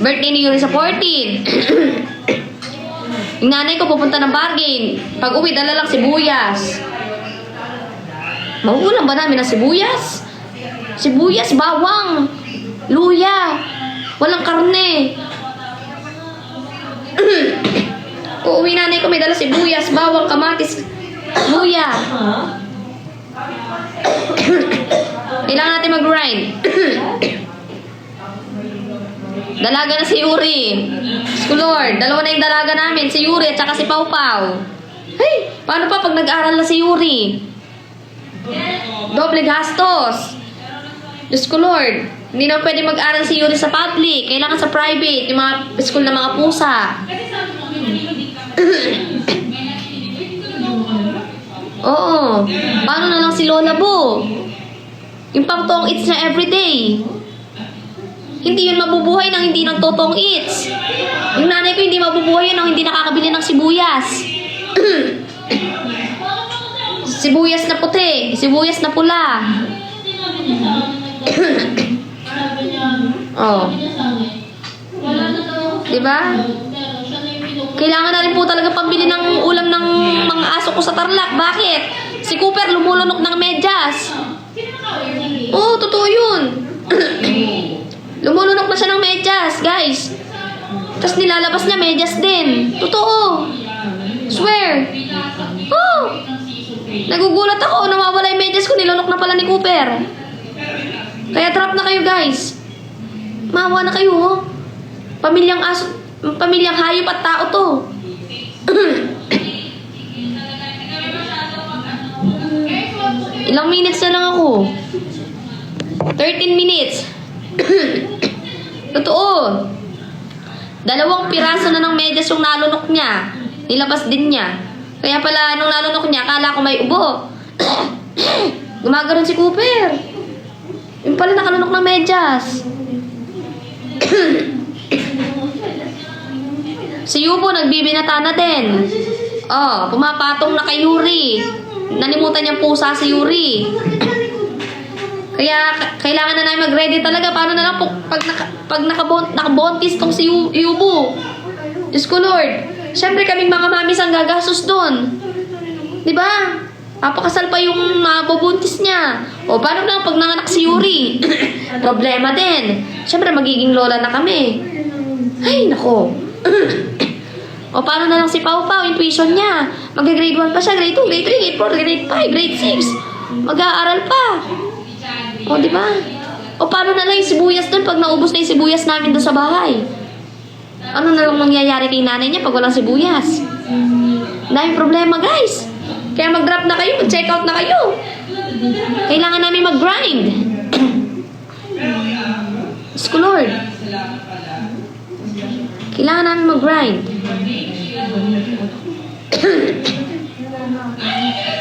S1: Birthday ni Yuri sa 14. Yung nanay ko pupunta ng bargain. Pag uwi, dala lang sibuyas. Mauulam ba namin ng sibuyas? Sibuyas, bawang, luya, walang karne. Uuwi nanay ko, may dala sibuyas, bawang, kamatis, luya. Kailangan natin mag-grind. Dalaga na si Yuri. Lord, dalawa na yung dalaga namin, si Yuri at saka si Pau Pau. Hey, paano pa pag nag-aaral na si Yuri? Doble gastos. Diyos ko Lord, hindi na pwede mag-aral si Yuri sa public. Kailangan sa private, yung mga school na mga pusa.
S5: Kasi sabi mo, hindi ka
S1: Oo. Paano na lang si Lola Bo? Yung pang-tong eats na everyday. Hindi yun mabubuhay nang hindi nagtotong eats. Yung nanay ko hindi mabubuhay yun nang hindi nakakabili ng sibuyas. Sibuyas na puti, sibuyas na pula.
S5: sabi niya,
S1: Oh.
S5: wala na daw.
S1: Diba?
S5: Pero siya na yung pinupunta.
S1: Kailangan na rin po talaga pambili ng ulam ng mga aso ko sa Tarlac. Bakit? Si Cooper lumulunok ng medyas.
S5: Sino nakawin niya?
S1: Oo, totoo yun. Lumulunok na siya ng medyas, guys. Tapos nilalabas niya medyas din. Totoo. Swear. Oh. Nagugulat ako. Nawawala yung medyas ko. Nilunok na pala ni Cooper. Kaya drop na kayo, guys. Maawa na kayo, oh. Pamilyang aso, pamilyang hayop at tao to. Ilang minutes na lang ako. 13 minutes. Totoo. 2 piraso na ng medyas yung nalunok niya. Nilabas din niya. Kaya pala nung nalunok niya, akala ko may ubo. Gumaganon si Cooper. Yung pala nakalunok ng medyas. Si Yubo nagbibinata na din. Oh, pumapatong na kay Yuri. Nalimutan niyang pusa si Yuri. Kaya kailangan na namin mag-ready talaga. Paano na lang pag nakabontis tong si Yubo? Diyos ko Lord. Siyempre kaming mga mamis ang gagastos doon. Diba? Papakasal pa yung mabubuntis niya. O paano lang pag nanganak si Yuri? Problema din. Siyempre magiging lola na kami. Ay, nako. O paano na lang si Pau Pau, yung tuition niya. Mag-grade 1 pa siya, grade 2, grade 3, grade 4, grade 5, grade 6. Mag-aaral pa. O, di ba? O paano na lang yung sibuyas doon pag naubos na yung sibuyas namin doon sa bahay? Ano na lang mangyayari kay nanay niya pag walang sibuyas? Daming problema, guys. Kaya mag-drop na kayo, mag-check out na kayo. Kailangan namin mag-grind. Diyos ko Lord. Kailangan namin mag-grind.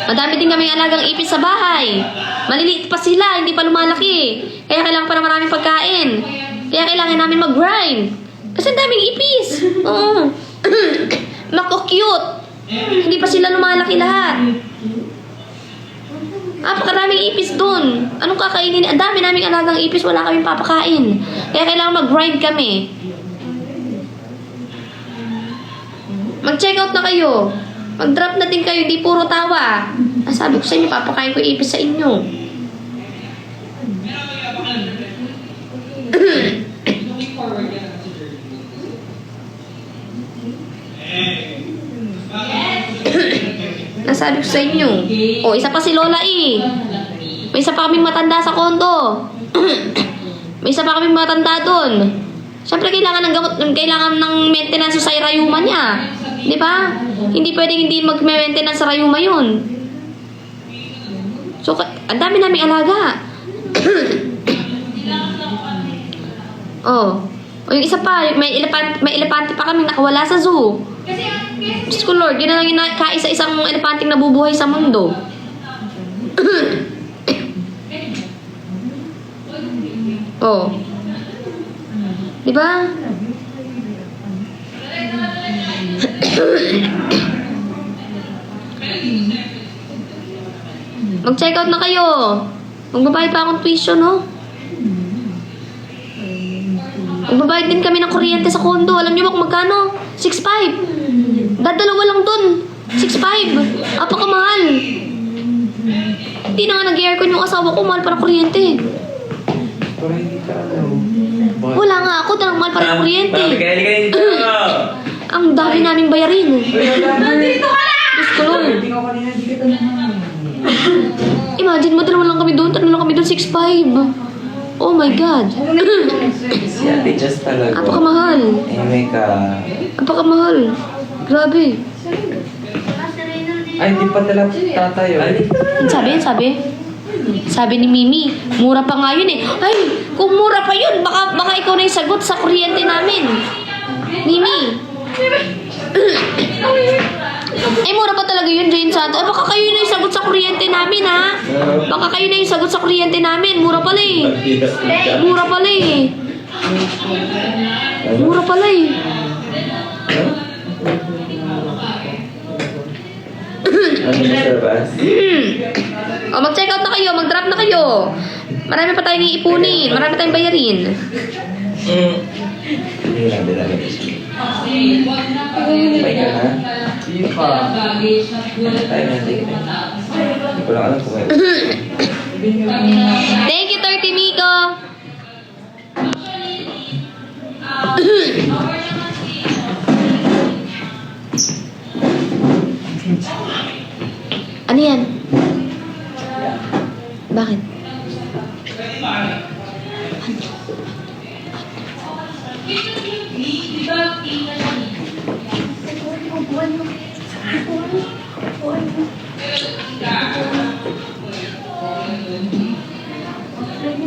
S1: Madami din kaming alagang ipis sa bahay. Maliliit pa sila, hindi pa lumalaki. Kaya kailangan pa na maraming pagkain. Kaya kailangan namin mag-grind. Kasi ang daming ipis. Oo. Mako-cute. Hindi pa sila lumalaki lahat. Napakaraming ipis dun. Anong kakainin? Ang dami naming alagang ipis, wala kaming papakain. Kaya kailangan mag-grind kami. Mag-check out na kayo. Mag-drop na din kayo, di puro tawa. Sabi ko sa inyo, papakain ko yung ipis sa inyo. Nasabi ko sa inyo. O, isa pa si Lola eh. May isa pa kaming matanda sa kondo. May isa pa kaming matanda doon. Siyempre, kailangan ng gamot, kailangan ng maintenance sa rayuma niya. Di ba? Hindi pwedeng hindi mag-maintenance sa rayuma yun. So, ang dami naming alaga. Oh. O yung isa pa, may elepante pa kaming nakawala sa zoo. Diyos ko Lord, yun na lang yung kaisa-isang elepanting nabubuhay sa mundo. Oh. Diba? Mag-check out na kayo. Magbabayad pa akong tuition, no? Magbabayad din kami ng kuryente sa kondo. Alam niyo ba kung magkano? 6.5. Dadalawa lang dun. 6.5. Apakamahal. Hindi na nga nag-aircon yung asawa ko. Mahal pa ng kuryente.
S2: Parang hindi ka ano.
S1: Wala nga ako. Dalang mahal pa ng kuryente.
S3: Bakit kaya dito?
S1: Ang dami naming bayarin.
S5: Nandito ka na!
S1: Diyos ko lang. Imagine mo, 2 lang kami doon, 6'5". Oh my God.
S3: Si Ate Jess talaga.
S1: Napakamahal.
S3: May ka.
S1: Napakamahal. Grabe.
S3: Ay, di pa talaga tatayo.
S1: Ang sabi? Sabi ni Mimi, mura pa nga yun eh. Ay, kung mura pa yun, baka ikaw na yung sagot sa kuryente namin. Mimi. Eh, mura pa talaga yun, Jane Santo. Baka kayo na yung sagot sa kuryente namin, ha? Baka kayo na yung sagot sa kuryente namin. Mura pala eh. Mura pala eh. Mura pala eh.
S3: Ano na sa bus?
S1: O, mag-check out na kayo. Mag-drop na kayo. Marami pa tayong iipunin. Marami tayong bayarin.
S3: Hindi lang, dalaga.
S5: Kasi, wag na
S3: May ka na?
S2: Hindi pa.
S5: baggage na gulat
S3: Tayo natin. Hindi ko lang alam kung may...
S1: Thank you, 30 Miko. Ano yan? Bakit?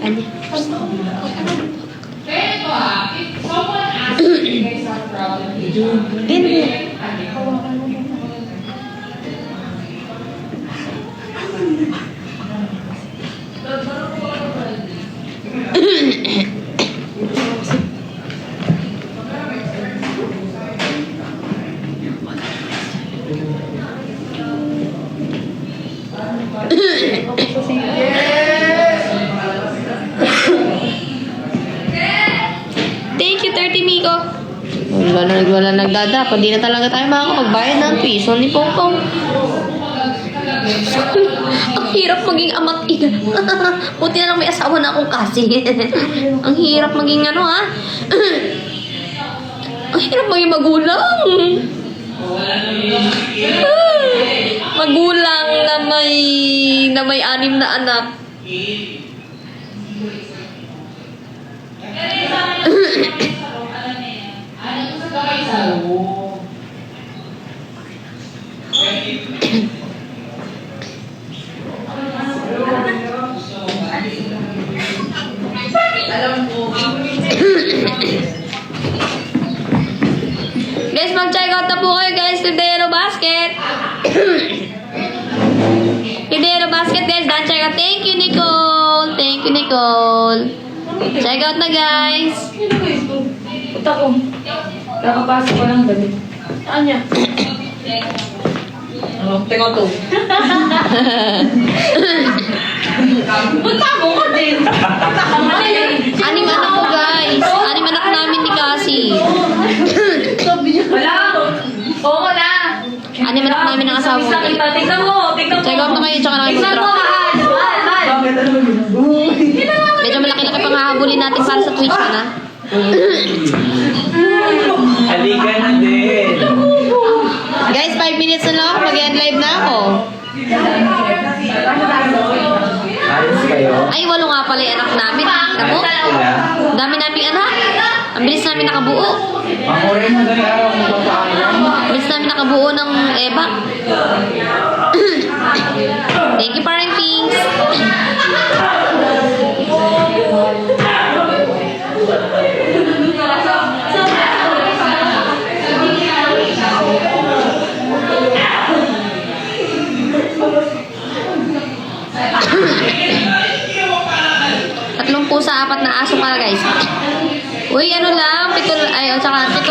S1: Ano?
S5: Pero if someone asks you guys are proud of you,
S1: Thank you, 30 Miko. Wala nagdadap. Hindi na talaga tayo makakapagbayad ng piso ni Pongpong. Ang hirap maging ama't ina. Buti na lang may asawa na akong kasi. Ang hirap maging ano, ha? Ang hirap maging magulang. Magulang na may 6 na anak. Guys, mag-check out na po kayo guys to Dero Basket. Dero Basket guys, dan check out. Thank you, Nicole. Thank you, Nicole. Check out na guys.
S6: Punta ko. Nakapasok ko lang gabi. Saan niya?
S5: Tingnan to. Punta mo ko din.
S1: Anim anak ko guys. Anim anak namin ni Cassie.
S5: Wala. Oo na.
S1: Anim anak namin ng asawa ko.
S5: Tignan mo.
S1: Check out na kayo, tsaka na kayo
S5: Tignan mo,
S1: mag-drop.
S5: mahal.
S1: Medyo malaki-laki pang hahabulin natin para sa Twitch na.
S3: Halika na din.
S1: Guys, 5 minutes na lang ako. Mag-end live na ako.
S3: Ayos kayo?
S1: Ay, 8 nga pala yung anak namin. Tamo?
S3: Sila?
S1: Dami namin anak. Ang bilis namin nakabuo.
S2: Ang oras na dali araw kung papaalam.
S1: Ang bilis namin nakabuo ng Eva. Thank you, Parang Pinks. Tatlong pusa, 4 na aso para guys. Uy, ano lang, 7, ay, o tsaka 7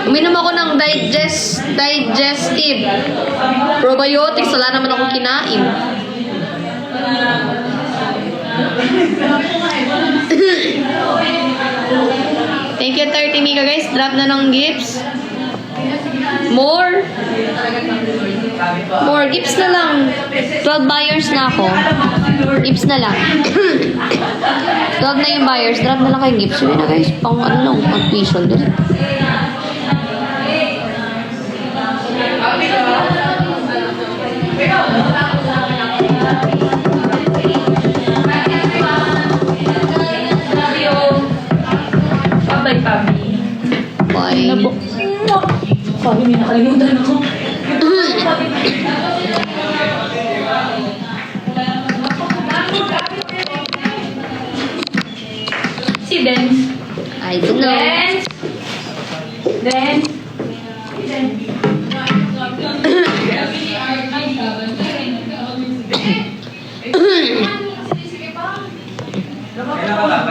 S1: Uminom ako ng digestive probiotics. Wala naman akong kinain. Thank you, 30 Mika guys. Drop na ng gifts. More. More gifts na lang. 12 buyers na ako. Gifts na lang. 12 na yung buyers. Drop na lang kayong gifts. Sabi na guys, pang ano lang, pang tuition din.
S5: Bye, Papi.
S1: Bye.
S5: Papi, may nakalimutan ako. Si Dance.
S1: I don't know.
S5: Dance. Dance.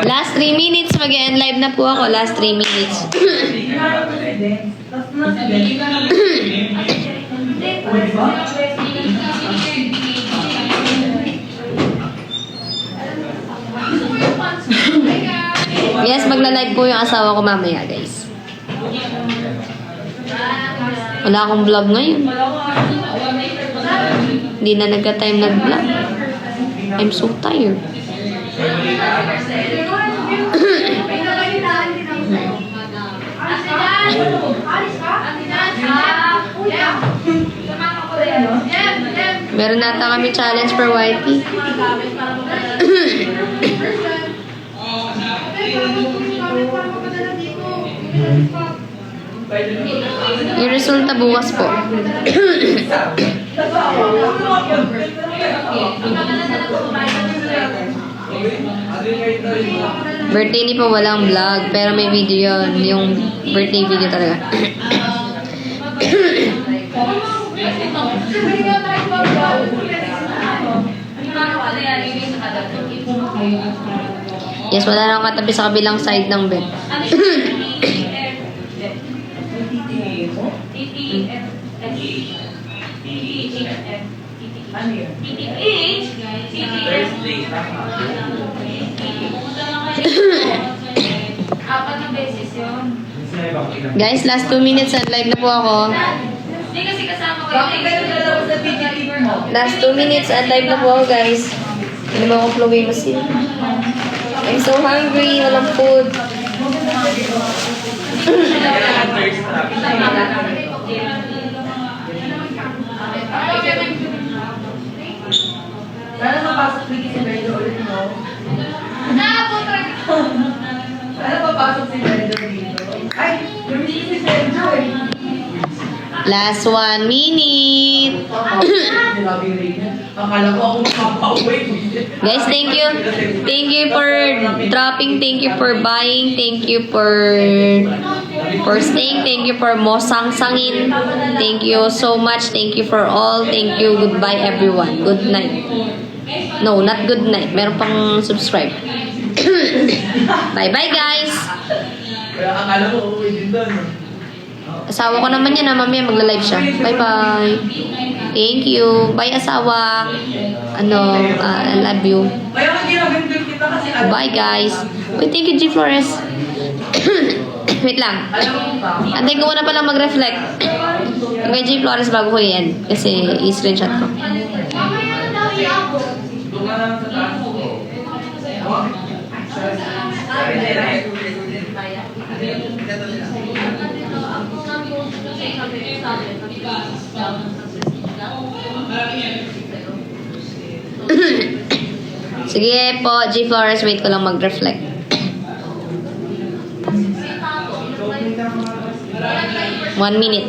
S1: Last 3 minutes, mag-end live na po ako. Last 3 minutes. Yes, magla-live po yung asawa ko mamaya, guys. Wala akong vlog ngayon. Hindi na nagka-time nag-vlog. I'm so tired. Meron nata kami challenge for YT. Yung resulta bukas po. Birthday ni pa walang vlog, pero may video yun. Yung birthday video talaga. Yes, wala nang katabi sa kabilang side ng bed.
S5: Apat na beses yun.
S1: Guys, last 2 minutes and live na po ako.
S5: Hindi kasi kasama ko yun.
S1: Last 2 minutes and live na po ako, guys. Hindi mo ako flowing kasi. I'm so hungry. Walang food.
S4: Sana mapasok si Medyo ulit, no? Sana mapasok si Medyo dito. Ay, lumisin si Medyo eh.
S1: Last 1 minute.
S4: Akala ko ako makapauwi.
S1: Guys, thank you. Thank you for dropping. Thank you for buying. Thank you for staying. Thank you for mosangsangin. Thank you so much. Thank you for all. Thank you. Goodbye, everyone. Good night. No, not good night. Meron pang subscribe. Bye-bye, guys.
S4: Kaya akala ko uuwi din doon.
S1: Asawa ko naman yan. Mamaya magla-live siya. Bye-bye. Thank you. Bye, asawa. I love you.
S4: Kaya ginagandun kita kasi
S1: Bye, guys. Wait, thank you, G. Flores. Wait lang.
S4: alam mo ba?
S1: Antay ko muna palang mag-reflect. Yung kay G. Flores bago ko yan. Kasi i-screenshot ko.
S4: Doon ka lang sa taas.
S1: Sige po, G. Flores. Wait ko lang mag-reflect. One minute.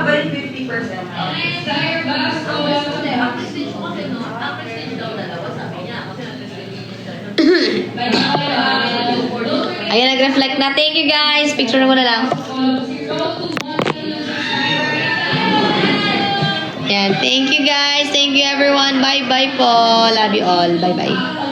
S4: Balik 50%.
S1: Ayan, nag-reflect na. Thank you, guys. Picture ko na lang. Ayan, thank you, guys. Thank you, everyone. Bye-bye po. Love you all. Bye-bye.